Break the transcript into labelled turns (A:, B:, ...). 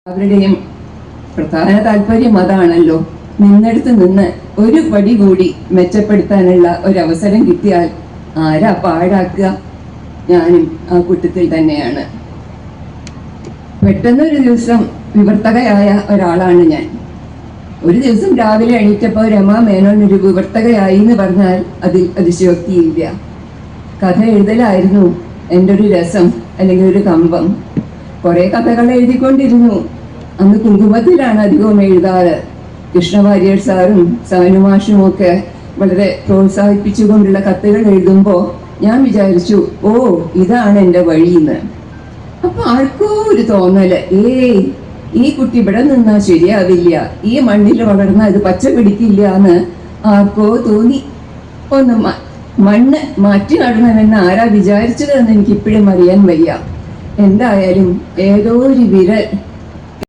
A: അവരുടെയും പ്രധാന താല്പര്യം അതാണല്ലോ. നിന്നെടുത്ത് നിന്ന് ഒരു പടി കൂടി മെച്ചപ്പെടുത്താനുള്ള ഒരവസരം കിട്ടിയാൽ ആരാ പാഴാക്കുക? ഞാനും ആ കൂട്ടത്തിൽ തന്നെയാണ്. പെട്ടെന്നൊരു ദിവസം വിവർത്തകയായ ഒരാളാണ് ഞാൻ. ഒരു ദിവസം രാവിലെ എണീറ്റപ്പോൾ രമാ മേനോൻ ഒരു വിവർത്തകയായി എന്ന് പറഞ്ഞാൽ അതിൽ അതിശയോക്തിയില്ല. കഥ എഴുതലായിരുന്നു എൻ്റെ ഒരു രസം, അല്ലെങ്കിൽ ഒരു കമ്പം. കുറെ കഥകൾ എഴുതിക്കൊണ്ടിരുന്നു. അന്ന് കുങ്കുമത്തിലാണ് അധികവും എഴുതാറ്. കൃഷ്ണവാര്യർ സാറും സാനുമാഷും ഒക്കെ വളരെ പ്രോത്സാഹിപ്പിച്ചുകൊണ്ടുള്ള കത്തുകൾ എഴുതുമ്പോൾ ഞാൻ വിചാരിച്ചു, ഓ ഇതാണ് എൻ്റെ വഴിയെന്ന്. അപ്പൊ ആർക്കോ ഒരു തോന്നല്, ഈ കുട്ടി ഇവിടെ നിന്നാ ശരിയാവില്ല, ഈ മണ്ണിൽ വളർന്ന ഇത് പച്ച പിടിക്കില്ല എന്ന് ആർക്കോ തോന്നി. ഒന്ന് മണ്ണ് മാറ്റി നടണമെന്ന് ആരാ വിചാരിച്ചതെന്ന് എനിക്കിപ്പോഴും അറിയാൻ വയ്യ. എന്തായാലും ഏതോ ഒരു വിരൽ